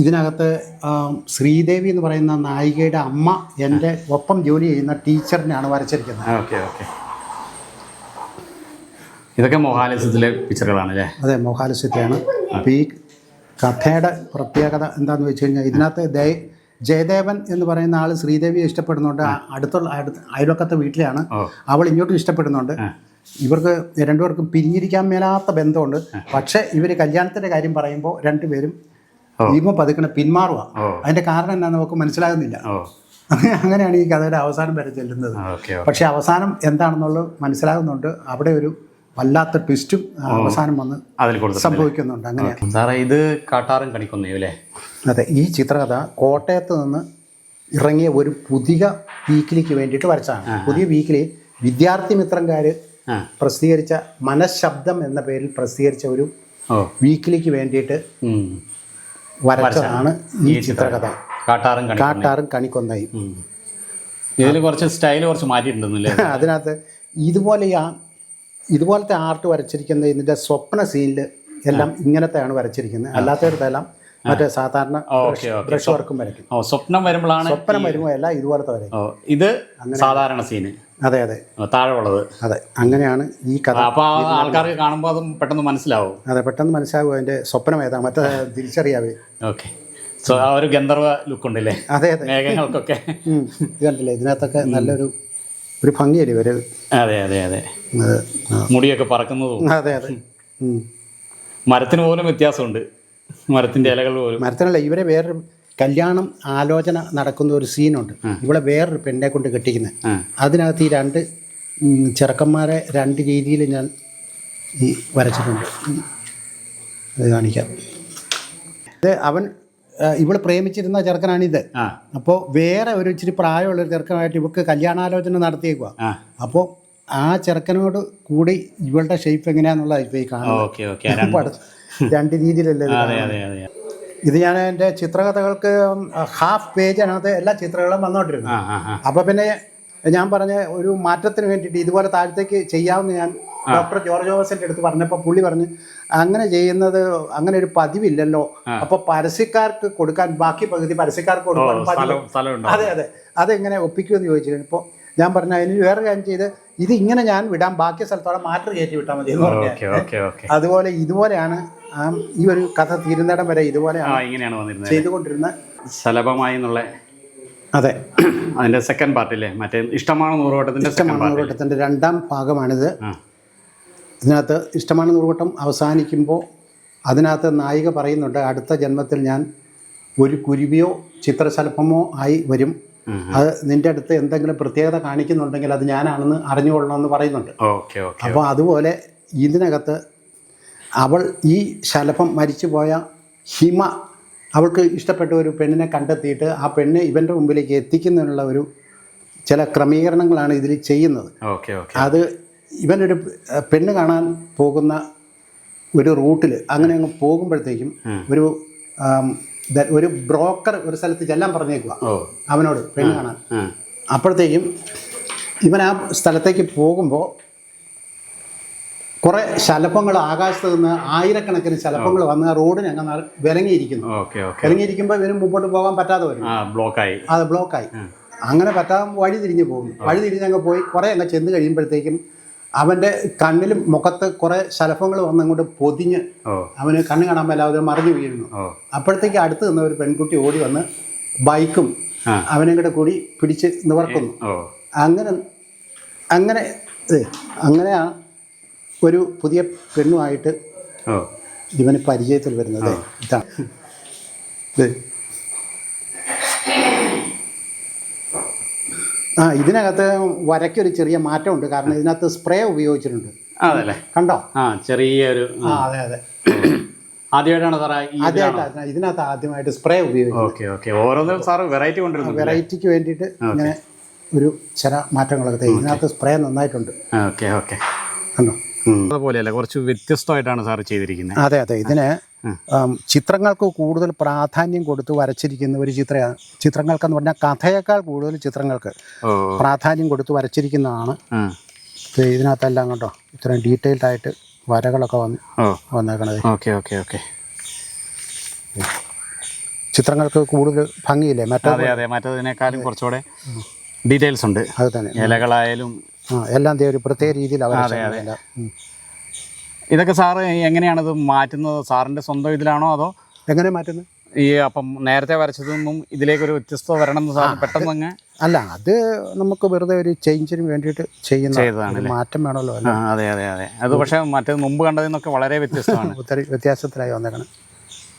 ഇതിനകത്ത് ശ്രീദേവി എന്ന് പറയുന്ന നായികയുടെ അമ്മ എൻ്റെ ഒപ്പം ജോലി ചെയ്യുന്ന ടീച്ചറിനെയാണ് വരച്ചിരിക്കുന്നത്. Okay okay. ഇതൊക്കെ മോഹാലസ്യത്തിലെ പിക്ചറുകളാണല്ലേ? അതെ, മോഹാലസ്യത്തെയാണ്. അപ്പോൾ ഈ കഥയുടെ പ്രത്യേകത എന്താണെന്ന് വെച്ച് കഴിഞ്ഞാൽ, ഇതിനകത്ത് ജയദേവൻ എന്ന് പറയുന്ന ആൾ ശ്രീദേവിയെ ഇഷ്ടപ്പെടുന്നുണ്ട്. അയൽവക്കത്തെ വീട്ടിലാണ്. അവൾ ഇങ്ങോട്ടും ഇഷ്ടപ്പെടുന്നുണ്ട്. ഇവർക്ക് രണ്ടുപേർക്കും പിരിഞ്ഞിരിക്കാൻ മേലാത്ത ബന്ധമുണ്ട്. പക്ഷേ ഇവർ കല്യാണത്തിൻ്റെ കാര്യം പറയുമ്പോൾ രണ്ടുപേരും ഭീമ പതുക്കണ പിന്മാറുക. അതിൻ്റെ കാരണം എന്താണെന്ന് നമുക്ക് മനസ്സിലാകുന്നില്ല. അങ്ങനെയാണ് ഈ കഥയുടെ അവസാനം വരെ ചെല്ലുന്നത്. പക്ഷേ അവസാനം എന്താണെന്നുള്ളത് മനസ്സിലാകുന്നുണ്ട്. അവിടെ ഒരു വല്ലാത്ത ട്വിസ്റ്റും അവസാനം വന്ന് സംഭവിക്കുന്നുണ്ട്. അങ്ങനെയാണ് സാറേ. ഇത് കാട്ടാറും കണിക്കൊന്നേല്ലേ? അതെ, ഈ ചിത്രകഥ കോട്ടയത്ത് നിന്ന് ഇറങ്ങിയ ഒരു പുതിയ വീക്കിലിക്ക് വേണ്ടിയിട്ട് വരച്ചതാണ്. പുതിയ വീക്കിലി വിദ്യാർത്ഥി മിത്രംകാർ പ്രസിദ്ധീകരിച്ച മനഃശബ്ദം എന്ന പേരിൽ പ്രസിദ്ധീകരിച്ച ഒരു വീക്കിലിക്ക് വേണ്ടിയിട്ട് വരച്ചതാണ് ഈ ചിത്രകഥ. കാട്ടാറും കണിക്കൊന്നയും. ഇതിൽ കുറച്ച് സ്റ്റൈൽ കുറച്ച് മാറ്റിയിട്ടുണ്ടെന്നില്ലേ? അതിനകത്ത് ഇതുപോലത്തെ ആർട്ട് വരച്ചിരിക്കുന്ന ഇതിൻ്റെ സ്വപ്ന സീനിൽ എല്ലാം ഇങ്ങനത്തെയാണ് വരച്ചിരിക്കുന്നത്. അല്ലാത്തവരത്തെല്ലാം മറ്റേ സാധാരണ ബ്രഷ് വർക്കും വരയ്ക്കും. സ്വപ്നം വരുമ്പോൾ എല്ലാം ഇതുപോലത്തെ വരയ്ക്കും. ഇത് സാധാരണ സീന്. അതെ അതെ, താഴെയുള്ളത്. അതെ, അങ്ങനെയാണ് ഈ കഥ. അപ്പോൾ ആൾക്കാർക്ക് കാണുമ്പോൾ അതും പെട്ടെന്ന് മനസ്സിലാവും. അതെ, പെട്ടെന്ന് മനസ്സിലാവും അതിൻ്റെ സ്വപ്നം ഏതാ, മറ്റേ തിരിച്ചറിയാവേ. ഓക്കെ. സോ ആ ഒരു ഗന്ധർവ ലുക്ക് ഉണ്ടല്ലേ? അതെ അതെ, മേഘങ്ങൾക്കൊക്കെ ഇത് കണ്ടില്ലേ? ഇതിനകത്തൊക്കെ നല്ലൊരു ഭംഗിയല്ലേ ഇവര്. അതെ അതെ അതെ, മുടിയൊക്കെ പറക്കുന്നതും. അതെ അതെ. മരത്തിന് പോലും വ്യത്യാസമുണ്ട്, മരത്തിൻ്റെ ഇലകൾ പോലും. മരത്തിനല്ല, ഇവരെ വേറൊരു കല്യാണം ആലോചന നടക്കുന്ന ഒരു സീനുണ്ട്. ഇവിടെ വേറൊരു പെണ്ണെ കൊണ്ട് കെട്ടിക്കുന്നത്. അതിനകത്ത് ഈ രണ്ട് ചെറുക്കന്മാരെ രണ്ട് രീതിയിൽ ഞാൻ ഈ വരച്ചിട്ടുണ്ട്. ഇത് കാണിക്കാം. ഇത് ഇവള് പ്രേമിച്ചിരുന്ന ചെറുക്കനാണിത്. അപ്പോൾ വേറെ ഒരു ഇച്ചിരി പ്രായമുള്ളൊരു ചെറുക്കനായിട്ട് ഇവൾക്ക് കല്യാണാലോചന നടത്തിയേക്കുക. അപ്പോൾ ആ ചെറുക്കനോട് കൂടി ഇവളുടെ ഷേപ്പ് എങ്ങനെയാണെന്നുള്ളത് ഇപ്പോൾ ഈ കാണുന്നത്. രണ്ട് രീതിയിലല്ലേ ഇത്. ഞാൻ എൻ്റെ ചിത്രകഥകൾക്ക് ഹാഫ് പേജ് അതിനകത്ത് എല്ലാ ചിത്രങ്ങളും വന്നുകൊണ്ടിരുന്നു. അപ്പോൾ പിന്നെ ഞാൻ പറഞ്ഞ ഒരു മാറ്റത്തിന് വേണ്ടിയിട്ട് ഇതുപോലെ താഴത്തേക്ക് ചെയ്യാമെന്ന് ഞാൻ ഡോക്ടർ ജോർജ് ഓവസിൻ്റെ അടുത്ത് പറഞ്ഞപ്പോൾ പുള്ളി പറഞ്ഞ്, അങ്ങനെ ചെയ്യുന്നത് അങ്ങനെ ഒരു പതിവില്ലല്ലോ, അപ്പോൾ പരസ്യക്കാർക്ക് കൊടുക്കാൻ ബാക്കി പകുതി പരസ്യക്കാർക്ക് കൊടുക്കാൻ പതിവ്. അതെ അതെ, അതെങ്ങനെ ഒപ്പിക്കുമെന്ന് ചോദിച്ചിരുന്നു. ഇപ്പോൾ ഞാൻ പറഞ്ഞ അതിന് വേറെ കാര്യം ചെയ്ത് ഇത് ഇങ്ങനെ ഞാൻ വിടാം, ബാക്കി സ്ഥലത്തോടെ മാറ്റർ കയറ്റി വിട്ടാൽ മതി എന്ന് പറഞ്ഞു. അതുപോലെ ഇതുപോലെയാണ് ഈ ഒരു കഥ തീരുന്നിടം വരെ ഇതുപോലെയാണ് ചെയ്തുകൊണ്ടിരുന്ന ശലഭമായി എന്നുള്ള. അതെ, അതിൻ്റെ സെക്കൻഡ് പാർട്ടില്ലേ, മറ്റേ ഇഷ്ടമാണ് നൂറുവട്ടത്തിൻ്റെ രണ്ടാം ഭാഗമാണിത്. ഇതിനകത്ത് ഇഷ്ടമാണ് നൂറുവട്ടം അവസാനിക്കുമ്പോൾ അതിനകത്ത് നായിക പറയുന്നുണ്ട്, അടുത്ത ജന്മത്തിൽ ഞാൻ ഒരു കുരുവിയോ ചിത്രശലഭമോ ആയി വരും, അത് നിൻ്റെ അടുത്ത് എന്തെങ്കിലും പ്രത്യേകത കാണിക്കുന്നുണ്ടെങ്കിൽ അത് ഞാനാണെന്ന് അറിഞ്ഞുകൊള്ളണമെന്ന് പറയുന്നുണ്ട്. അപ്പോൾ അതുപോലെ ഇതിനകത്ത് അവൾ ഈ ശലഭം മരിച്ചുപോയ ഹിമ അവൾക്ക് ഇഷ്ടപ്പെട്ട ഒരു പെണ്ണിനെ കണ്ടെത്തിയിട്ട് ആ പെണ്ണ് ഇവൻ്റെ മുമ്പിലേക്ക് എത്തിക്കുന്നതിനുള്ള ഒരു ചില ക്രമീകരണങ്ങളാണ് ഇതിൽ ചെയ്യുന്നത്. അത് ഇവനൊരു പെണ്ണ് കാണാൻ പോകുന്ന ഒരു റൂട്ടിൽ അങ്ങനെ അങ്ങ് പോകുമ്പോഴത്തേക്കും ഒരു ബ്രോക്കർ ഒരു സ്ഥലത്ത് ചെല്ലാൻ പറഞ്ഞേക്കുക അവനോട് പെണ്ണ് കാണാൻ. അപ്പോഴത്തേക്കും ഇവൻ ആ സ്ഥലത്തേക്ക് പോകുമ്പോൾ കുറേ ശലഭങ്ങൾ ആകാശത്ത് നിന്ന് ആയിരക്കണക്കിന് ശലഭങ്ങൾ വന്ന് ആ റോഡിന് അങ്ങ് വിലങ്ങിയിരിക്കുന്നു. വിലങ്ങിയിരിക്കുമ്പോൾ ഇവന് മുമ്പോട്ട് പോകാൻ പറ്റാതെ വരും, അത് ബ്ലോക്കായി. അങ്ങനെ പറ്റാതെ വഴി തിരിഞ്ഞ് പോകുന്നു. വഴി തിരിഞ്ഞങ്ങ് പോയി കുറേ അങ്ങ് ചെന്ന് കഴിയുമ്പോഴത്തേക്കും അവൻ്റെ കണ്ണിലും മുഖത്ത് കുറേ ശലഭങ്ങൾ വന്ന് അങ്ങോട്ട് പൊതിഞ്ഞ് അവന് കണ്ണ് കാണാൻ മേലാതെ മറിഞ്ഞു വീഴുന്നു. അപ്പോഴത്തേക്ക് അടുത്ത് നിന്ന് ഒരു പെൺകുട്ടി ഓടി വന്ന് ബൈക്കും അവനും കൂടെ കൂടി പിടിച്ച് നിവർക്കുന്നു. അങ്ങനെയാ ഒരു പുതിയ പെണ്ണുമായിട്ട് ഇവന് പരിചയത്തിൽ വരുന്നത്. ഇതാണ് ഇതിനകത്ത് വരയ്ക്കൊരു ചെറിയ മാറ്റമുണ്ട്. കാരണം ഇതിനകത്ത് സ്പ്രേ ഉപയോഗിച്ചിട്ടുണ്ട്. അതല്ലേ, കണ്ടോ? ചെറിയൊരു അതെ അതെ, ആദ്യമായിട്ടാണ് സാറേ ഇതിനകത്ത് ആദ്യമായിട്ട് സ്പ്രേ ഉപയോഗിക്കുന്നത്. വെറൈറ്റിക്ക് വേണ്ടിയിട്ട് ഇങ്ങനെ ഒരു ചില മാറ്റങ്ങളൊക്കെ ഇതിനകത്ത് സ്പ്രേ നന്നായിട്ടുണ്ട്. കണ്ടോ? അതുപോലെയല്ല, കുറച്ച് വ്യത്യസ്തമായിട്ടാണ് സാർ ചെയ്തിരിക്കുന്നത്. അതെ അതെ, ഇതിന് ചിത്രങ്ങൾക്ക് കൂടുതൽ പ്രാധാന്യം കൊടുത്ത് വരച്ചിരിക്കുന്ന ഒരു ചിത്രങ്ങൾക്കെന്ന് പറഞ്ഞാൽ കഥയേക്കാൾ കൂടുതൽ ചിത്രങ്ങൾക്ക് പ്രാധാന്യം കൊടുത്ത് വരച്ചിരിക്കുന്നതാണ്. ഇതിനകത്തെല്ലാം കണ്ടോ ഇത്രയും ഡീറ്റെയിൽഡ് ആയിട്ട് വരകളൊക്കെ വന്നേക്കണത്. ചിത്രങ്ങൾക്ക് കൂടുതൽ ഭംഗിയില്ലേ മറ്റേതിനേക്കാളും കുറച്ചുകൂടെ ഡീറ്റെയിൽസ് ഉണ്ട്. അത് തന്നെ, ഇലകളായാലും എല്ലാം ഒരു പ്രത്യേക രീതിയിൽ ഇതൊക്കെ സാറ് എങ്ങനെയാണത് മാറ്റുന്നത്? സാറിൻ്റെ സ്വന്തം ഇതിലാണോ അതോ എങ്ങനെ മാറ്റുന്നത്? അപ്പം നേരത്തെ വരച്ചതൊന്നും ഇതിലേക്കൊരു വ്യത്യസ്തത വരണം എന്ന് സാർ പെട്ടെന്ന് അങ്ങ് അല്ല, അത് നമുക്ക് വെറുതെ ഒരു ചേഞ്ചിന് വേണ്ടിയിട്ട് ചെയ്തതാണ്. മാറ്റം വേണമല്ലോ. അതെ അതെ അതെ, അത് പക്ഷേ മറ്റേത് മുമ്പ് കണ്ടതിൽ നിന്നൊക്കെ വളരെ വ്യത്യസ്തമാണ്. ഒത്തിരി വ്യത്യാസത്തിലായി വന്നേക്കണം.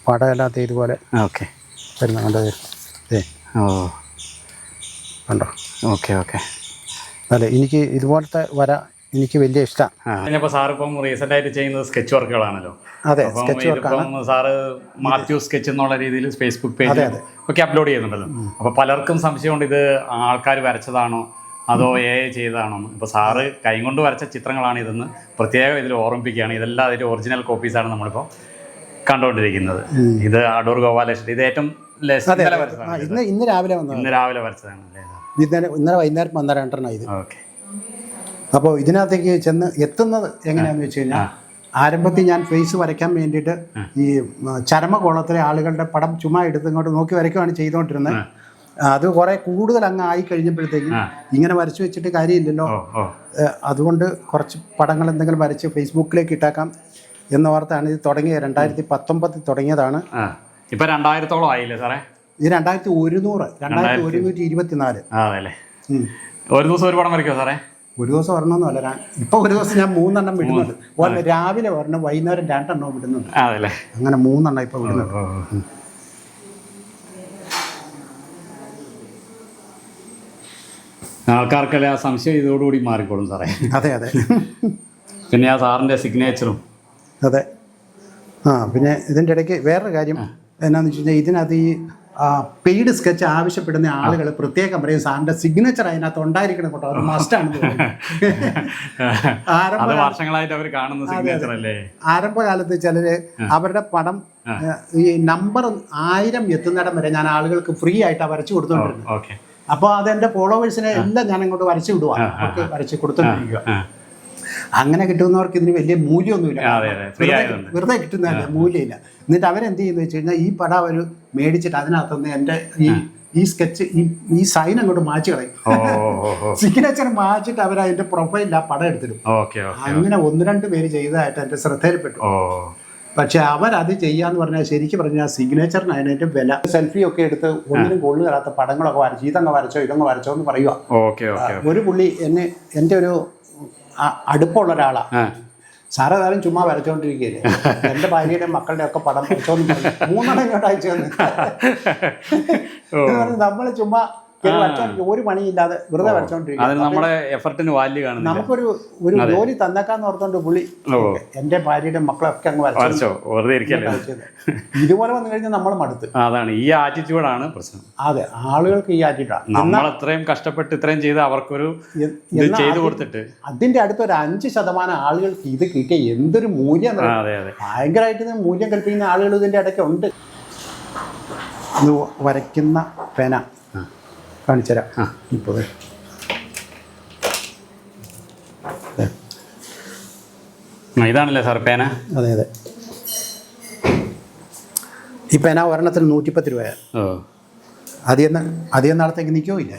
പടമെല്ലാം ഇതുപോലെ വരുന്ന കണ്ടത് കണ്ടോ? അതെ, എനിക്ക് ഇതുപോലത്തെ വര എനിക്ക് വലിയ ഇഷ്ടമാണ്. ഇപ്പോൾ സാർ ഇപ്പം റീസെൻ്റ് ആയിട്ട് ചെയ്യുന്നത് സ്കെച്ച് വർക്കുകളാണല്ലോ. അതെ, സ്കെച്ച് വർക്കാണ്. സാറ് മാത്യു സ്കെച്ച് എന്നുള്ള രീതിയിൽ ഫേസ്ബുക്ക് പേജിൽ ഒക്കെ അപ്ലോഡ് ചെയ്യുന്നുണ്ടല്ലോ. അപ്പോൾ പലർക്കും സംശയമുണ്ട്, ഇത് ആൾക്കാർ വരച്ചതാണോ അതോ ചെയ്തതാണോ? ഇപ്പോൾ സാറ് കൈകൊണ്ട് വരച്ച ചിത്രങ്ങളാണ് ഇതെന്ന് പ്രത്യേകം ഇതിൽ ഓർമ്മിപ്പിക്കുകയാണ്. ഇതെല്ലാം അതിൻ്റെ ഒറിജിനൽ കോപ്പീസാണ് നമ്മളിപ്പോൾ കണ്ടുകൊണ്ടിരിക്കുന്നത്. ഇത് അടൂർ ഗോപാലകൃഷ്ണൻ, ഇത് ഏറ്റവും ഇന്ന് രാവിലെ വരച്ചതാണ്. ഇന്നലെ വൈകുന്നേരം 12:30 ഇത്. അപ്പോൾ ഇതിനകത്തേക്ക് ചെന്ന് എത്തുന്നത് എങ്ങനെയാണെന്ന് വെച്ച് കഴിഞ്ഞാൽ, ആരംഭത്തിൽ ഞാൻ ഫേസ് വരയ്ക്കാൻ വേണ്ടിയിട്ട് ഈ ചരമകോളത്തിലെ ആളുകളുടെ പടം ചുമ്മാ എടുത്ത് ഇങ്ങോട്ട് നോക്കി വരയ്ക്കുകയാണ് ചെയ്തുകൊണ്ടിരുന്നത്. അത് കുറേ കൂടുതൽ അങ്ങ് ആയി കഴിഞ്ഞപ്പോഴത്തേക്കും ഇങ്ങനെ വരച്ചു വെച്ചിട്ട് കാര്യമില്ലല്ലോ, അതുകൊണ്ട് കുറച്ച് പടങ്ങൾ എന്തെങ്കിലും വരച്ച് ഫേസ്ബുക്കിലേക്ക് ഇട്ടാക്കാം എന്ന ഓർത്താണ് ഇത് തുടങ്ങിയത്. 2019 തുടങ്ങിയതാണ്. ഇപ്പം 2000-ഓളം ആയില്ലേ സാറേ? ഇത് 2124. ഒരു ദിവസം ഒരു പടം വരയ്ക്കുമോ സാറേ? ഒരു ദിവസം ഒരെണ്ണമൊന്നുമല്ല, ഇപ്പോൾ ഒരു ദിവസം ഞാൻ 3 എണ്ണം വിടുന്നുണ്ട്. രാവിലെ ഒരെണ്ണം, വൈകുന്നേരം 2 എണ്ണം വിടുന്നുണ്ട്. അങ്ങനെ 3 എണ്ണം ഇപ്പോൾ വിടുന്നുണ്ട്. ആൾക്കാർക്കെല്ലാം ആ സംശയം ഇതോടുകൂടി മാറിക്കോളും സാറേ. അതെ അതെ, പിന്നെ ആ സാറിൻ്റെ സിഗ്നേച്ചറും. അതെ, പിന്നെ ഇതിൻ്റെ ഇടയ്ക്ക് വേറൊരു കാര്യം എന്നാന്ന് വെച്ച് കഴിഞ്ഞാൽ, ഇതിനകത്ത് ഈ പെയ്ഡ് സ്കെച്ച് ആവശ്യപ്പെടുന്ന ആളുകൾ പ്രത്യേകം പറയും സാറിൻ്റെ സിഗ്നേച്ചർ അതിനകത്ത് ഉണ്ടായിരിക്കണം കേട്ടോ, അത് മസ്റ്റാണെന്ന് പറയും. ആരംഭകാലത്ത് ചിലര് അവരുടെ പടം ഈ നമ്പർ 1000 എത്തുന്നിടം വരെ ഞാൻ ആളുകൾക്ക് ഫ്രീ ആയിട്ടാണ് വരച്ചു കൊടുത്തോണ്ടിരുന്നത്. അപ്പോൾ അതെൻ്റെ ഫോളോവേഴ്സിനെ എല്ലാം ഞാൻ അങ്ങോട്ട് വരച്ചു വിടുക, അവർക്ക് വരച്ച് കൊടുത്തോണ്ടിരിക്കുക. അങ്ങനെ കിട്ടുന്നവർക്ക് ഇതിന് വലിയ മൂല്യമൊന്നുമില്ല, വെറുതെ കിട്ടുന്നതല്ല, മൂല്യമില്ല. എന്നിട്ട് അവരെന്ത് ചെയ്യുന്നത് വെച്ച് കഴിഞ്ഞാൽ, ഈ പടം അവർ മേടിച്ചിട്ട് അതിനകത്തുനിന്ന് എൻ്റെ ഈ സ്കെച്ച് ഈ സൈൻ അങ്ങോട്ട് മാറ്റി കളയും. സിഗ്നേച്ചർ മാച്ചിട്ട് അവർ അതിൻ്റെ പ്രൊഫൈലിൽ ആ പടം എടുത്തിടും. അങ്ങനെ 1-2 പേര് ചെയ്തതായിട്ട് എൻ്റെ ശ്രദ്ധയിൽപ്പെട്ടു. പക്ഷെ അവരത് ചെയ്യാന്ന് പറഞ്ഞാൽ ശരിക്കും പറഞ്ഞാൽ സിഗ്നേച്ചറിന് അതിൻ്റെ വില. സെൽഫിയൊക്കെ എടുത്ത് ഒന്നിനും കൊള്ളു തരാത്ത പടങ്ങളൊക്കെ വരച്ചു, ഇതങ്ങ് വരച്ചോ എന്ന് പറയുക. ഒരു പുള്ളി എൻ്റെ ഒരു അടുപ്പമുള്ള ഒരാളാണ്. സാറ് ഏതായാലും ചുമ്മാ വരച്ചോണ്ടിരിക്കുകയല്ലേ, എൻ്റെ ഭാര്യയുടെ മക്കളുടെ ഒക്കെ പടം വരച്ചോന്ന് പറഞ്ഞു 3 എണ്ണം ഇങ്ങോട്ട് അയച്ചു തന്നു. നമ്മൾ ചുമ്മാ വരച്ചോണ്ടിരിക്കും, ഒരു പണിയില്ലാതെ വെറുതെ വരച്ചോണ്ടിരിക്കും. അതിന് നമ്മുടെ എഫർട്ടിന് വാല്യൂ കാണുന്നില്ല. നമുക്കൊരു ജോലി തന്നേക്കാന്ന് ഓർത്തോണ്ട് പുള്ളി എൻ്റെ ഭാര്യയുടെ മക്കളൊക്കെ അങ്ങ് വരച്ചോ, വെറുതെ ഇരിക്കല്ലേ. ഇതുപോലെ വന്നു കഴിഞ്ഞാൽ നമ്മൾ മടുത്ത്. അതാണ് ഈ ആറ്റിറ്റ്യൂഡാണ് പ്രശ്നം. അതെ, ആളുകൾക്ക് ഈ ആറ്റിറ്റ്യൂഡാണ്. നമ്മൾ അത്രയും കഷ്ടപ്പെട്ട് ഇത്രയും ചെയ്ത് അവർക്കൊരു ഇത് ചെയ്തു കൊടുത്തിട്ട് അതിന്റെ അടുത്തൊരു 5% ആളുകൾക്ക് ഇത് കിട്ടിയ എന്തൊരു മൂല്യം, ഭയങ്കരമായിട്ട് മൂല്യം കൽപ്പിക്കുന്ന ആളുകൾ ഇതിന്റെ ഇടയ്ക്ക് ഉണ്ട്. ഇത് വരയ്ക്കുന്ന പേന കാണിച്ചുതരാം. ഇപ്പോൾ ഇതാണല്ലേ സാർ പേന? അതെ അതെ, ഈ പേന ഒരെണ്ണത്തിന് 110 രൂപയാണ്. അധികം നാളത്തേക്ക് നിൽക്കില്ല,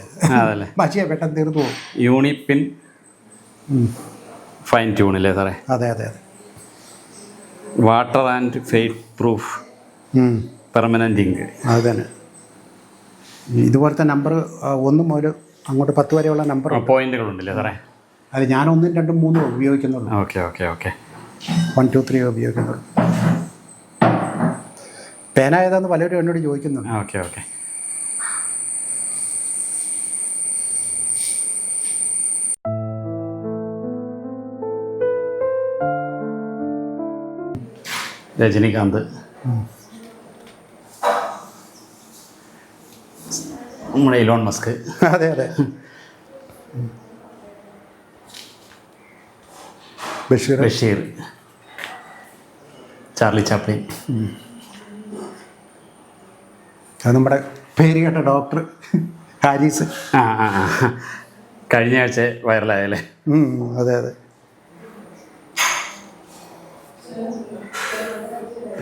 മഷിയെ പെട്ടെന്ന് തീർന്നു പോകും. യൂണിപ്പിൻ ഫൈൻ ട്യൂൺ അല്ലേ സാറേ? അതെ അതെ അതെ. Water and fade proof permanent ink. അത് തന്നെ. ഇതുപോലത്തെ നമ്പർ 1 മുതൽ അങ്ങോട്ട് 10 വരെയുള്ള നമ്പർ പോയിന്റുകളുണ്ടല്ലേ സാറേ? അത് ഞാൻ 1, 2, 3 ഉപയോഗിക്കുന്നുള്ളൂ. Okay okay okay. 1, 2, 3 ഉപയോഗിക്കുന്നുള്ളൂ. പേന ഏതാന്ന് പലരും എന്നോട് ചോദിക്കുന്നുണ്ട്. Okay okay. രജനികാന്ത്, നമ്മുടെ ഇലോൺ മസ്ക്. അതെ അതെ. Basheer, Charlie Chaplin. അത് നമ്മുടെ പേര് കേട്ട ഡോക്ടർ ഹാരിസ്. കഴിഞ്ഞ ആഴ്ച വൈറലായല്ലേ? അതെ അതെ.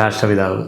രാഷ്ട്രപിതാവ്.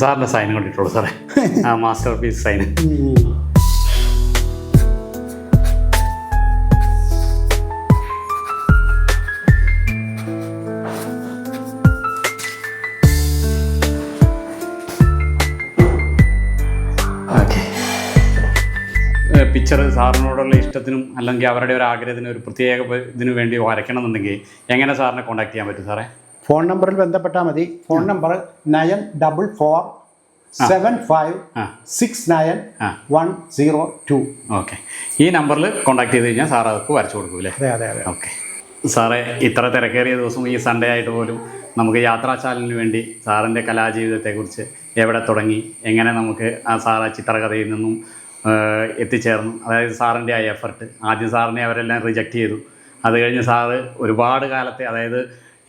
സാറിൻ്റെ സൈൻ കൊണ്ടിട്ടുള്ളൂ സാറേ, ആ masterpiece sign. Okay. Picture സാറിനോടുള്ള ഇഷ്ടത്തിനും അല്ലെങ്കിൽ അവരുടെ ഒരു ആഗ്രഹത്തിനും ഒരു പ്രത്യേക ഇതിനു വേണ്ടി വരയ്ക്കണം എന്നുണ്ടെങ്കിൽ എങ്ങനെ സാറിനെ കോൺടാക്ട് ചെയ്യാൻ പറ്റും സാറേ? ഫോൺ നമ്പറിൽ ബന്ധപ്പെട്ടാൽ മതി. Phone number 9447569102. ഓക്കെ. ഈ നമ്പറിൽ കോൺടാക്ട് ചെയ്ത് കഴിഞ്ഞാൽ സാർ അതൊക്കെ വരച്ചു കൊടുക്കൂല്ലേ? അതെ അതെ അതെ. ഓക്കെ. സാറേ, ഇത്ര തിരക്കേറിയ ദിവസം ഈ സൺഡേ ആയിട്ട് പോലും നമുക്ക് യാത്രാശാലിന് വേണ്ടി സാറിൻ്റെ കലാജീവിതത്തെക്കുറിച്ച് എവിടെ തുടങ്ങി, എങ്ങനെ നമുക്ക് ആ സാർ ആ ചിത്രകഥയിൽ നിന്നും എത്തിച്ചേർന്നു, അതായത് സാറിൻ്റെ ആ എഫർട്ട്, ആദ്യം സാറിനെ അവരെല്ലാം റിജക്റ്റ് ചെയ്തു. അത് കഴിഞ്ഞ് സാറ് ഒരുപാട് കാലത്തെ, അതായത്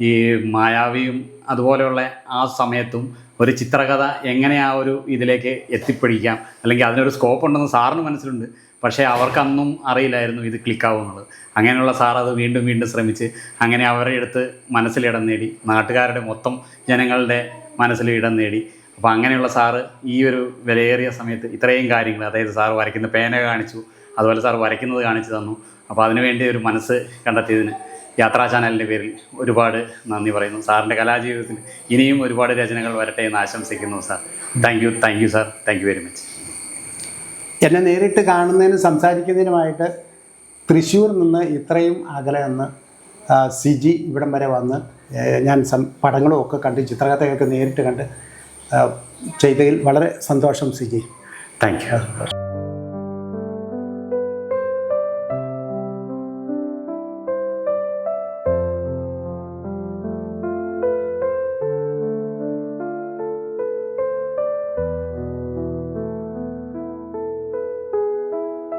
ഈ മായാവിയും അതുപോലെയുള്ള ആ സമയത്തും ഒരു ചിത്രകഥ എങ്ങനെ ആ ഒരു ഇതിലേക്ക് എത്തിപ്പിടിക്കാം, അല്ലെങ്കിൽ അതിനൊരു സ്കോപ്പ് ഉണ്ടെന്ന് സാറിന് മനസ്സിലുണ്ട്. പക്ഷേ അവർക്കന്നും അറിയില്ലായിരുന്നു ഇത് ക്ലിക്കാവുമെന്നുള്ളത്. അങ്ങനെയുള്ള സാർ അത് വീണ്ടും വീണ്ടും ശ്രമിച്ച് അങ്ങനെ അവരുടെ അടുത്ത് മനസ്സിലിടം നേടി, നാട്ടുകാരുടെ മൊത്തം ജനങ്ങളുടെ മനസ്സിൽ ഇടം നേടി. അപ്പോൾ അങ്ങനെയുള്ള സാറ് ഈ ഒരു വിലയേറിയ സമയത്ത് ഇത്രയും കാര്യങ്ങൾ, അതായത് സാർ വരയ്ക്കുന്ന പേന കാണിച്ചു, അതുപോലെ സാർ വരയ്ക്കുന്നത് കാണിച്ചു തന്നു. അപ്പോൾ അതിനുവേണ്ടി ഒരു മനസ്സ് കണ്ടെത്തിയതിന് യാത്രാ ചാനലിൻ്റെ പേരിൽ ഒരുപാട് നന്ദി പറയുന്നു. സാറിൻ്റെ കലാജീവിതത്തിൽ ഇനിയും ഒരുപാട് രചനകൾ വരട്ടെ എന്ന് ആശംസിക്കുന്നു sir. Thank you sir. Thank you very much. എന്നെ നേരിട്ട് കാണുന്നതിനും സംസാരിക്കുന്നതിനുമായിട്ട് തൃശ്ശൂർ നിന്ന് ഇത്രയും അകലെ നിന്ന് സിജി ഇവിടം വരെ വന്ന് ഞാൻ പടങ്ങളും ഒക്കെ കണ്ട് ചിത്രകഥയൊക്കെ നേരിട്ട് കണ്ട് ചെയ്തതിൽ വളരെ സന്തോഷം സിജി. Thank you.